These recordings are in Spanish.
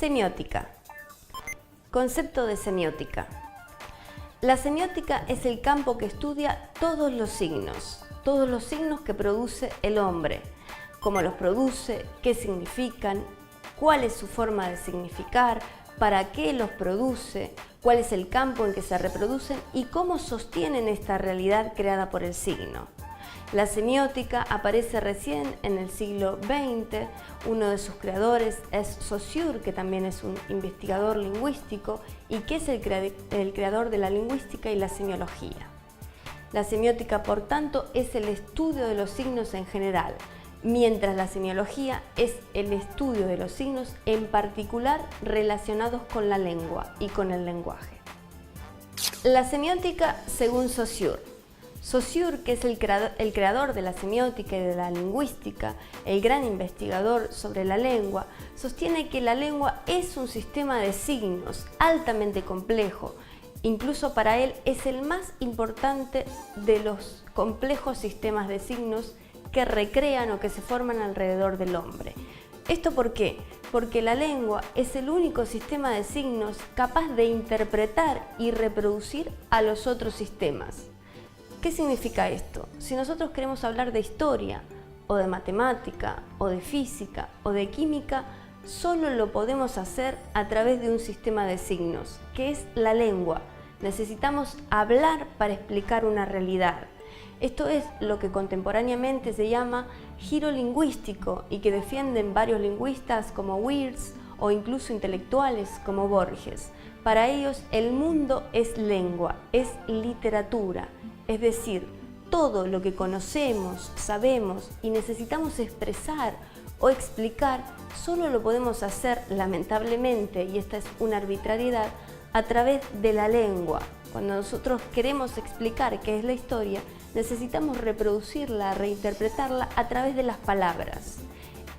Semiótica. Concepto de semiótica. La semiótica es el campo que estudia todos los signos que produce el hombre, cómo los produce, qué significan, cuál es su forma de significar, para qué los produce, cuál es el campo en que se reproducen y cómo sostienen esta realidad creada por el signo. La semiótica aparece recién en el siglo XX, uno de sus creadores es Saussure, que también es un investigador lingüístico y que es el creador de la lingüística y la semiología. La semiótica, por tanto, es el estudio de los signos en general, mientras la semiología es el estudio de los signos en particular relacionados con la lengua y con el lenguaje. La semiótica según Saussure. Saussure, que es el creador de la semiótica y de la lingüística, el gran investigador sobre la lengua, sostiene que la lengua es un sistema de signos altamente complejo. Incluso para él es el más importante de los complejos sistemas de signos que recrean o que se forman alrededor del hombre. ¿Esto por qué? Porque la lengua es el único sistema de signos capaz de interpretar y reproducir a los otros sistemas. ¿Qué significa esto? Si nosotros queremos hablar de historia, o de matemática, o de física, o de química, solo lo podemos hacer a través de un sistema de signos, que es la lengua. Necesitamos hablar para explicar una realidad. Esto es lo que contemporáneamente se llama giro lingüístico y que defienden varios lingüistas como Wirtz o incluso intelectuales como Borges. Para ellos el mundo es lengua, es literatura, es decir, todo lo que conocemos, sabemos y necesitamos expresar o explicar solo lo podemos hacer, lamentablemente, y esta es una arbitrariedad, a través de la lengua. Cuando nosotros queremos explicar qué es la historia, necesitamos reproducirla, reinterpretarla a través de las palabras.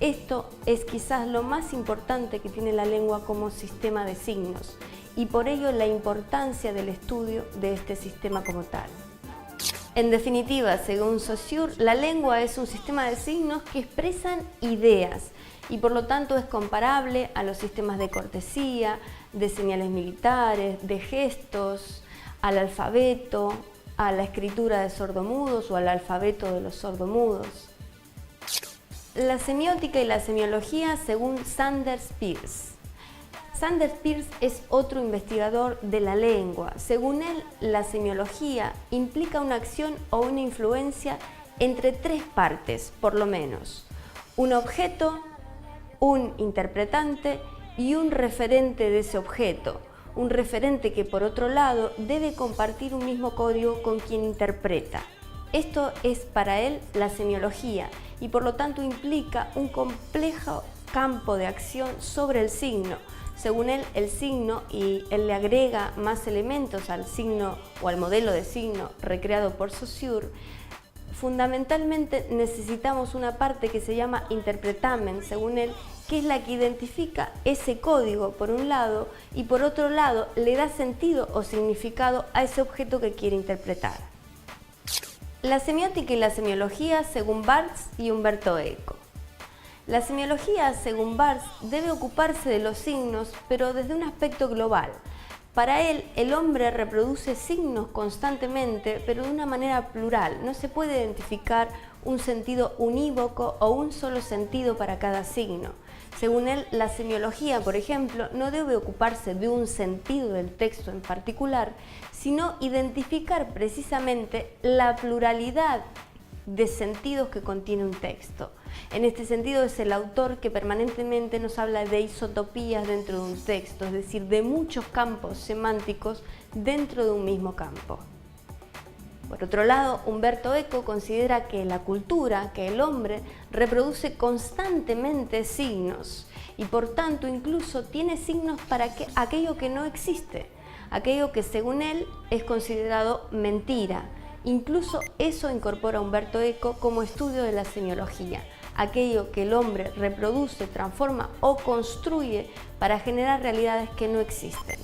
Esto es quizás lo más importante que tiene la lengua como sistema de signos y por ello la importancia del estudio de este sistema como tal. En definitiva, según Saussure, la lengua es un sistema de signos que expresan ideas y por lo tanto es comparable a los sistemas de cortesía, de señales militares, de gestos, al alfabeto, a la escritura de sordomudos o al alfabeto de los sordomudos. La semiótica y la semiología según Sanders Peirce. Sanders Peirce es otro investigador de la lengua. Según él, la semiología implica una acción o una influencia entre tres partes, por lo menos. Un objeto, un interpretante y un referente de ese objeto. Un referente que, por otro lado, debe compartir un mismo código con quien interpreta. Esto es para él la semiología y por lo tanto implica un complejo campo de acción sobre el signo. Según él, el signo, y él le agrega más elementos al signo o al modelo de signo recreado por Saussure, fundamentalmente necesitamos una parte que se llama interpretamen, según él, que es la que identifica ese código por un lado y por otro lado le da sentido o significado a ese objeto que quiere interpretar. La semiótica y la semiología según Barthes y Umberto Eco. La semiología, según Barthes, debe ocuparse de los signos, pero desde un aspecto global. Para él, el hombre reproduce signos constantemente, pero de una manera plural. No se puede identificar un sentido unívoco o un solo sentido para cada signo. Según él, la semiología, por ejemplo, no debe ocuparse de un sentido del texto en particular, sino identificar precisamente la pluralidad de sentidos que contiene un texto. En este sentido es el autor que permanentemente nos habla de isotopías dentro de un texto, es decir, de muchos campos semánticos dentro de un mismo campo. Por otro lado, Umberto Eco considera que la cultura, que el hombre, reproduce constantemente signos y por tanto incluso tiene signos para aquello que no existe, aquello que según él es considerado mentira. Incluso eso incorpora Umberto Eco como estudio de la semiología, aquello que el hombre reproduce, transforma o construye para generar realidades que no existen.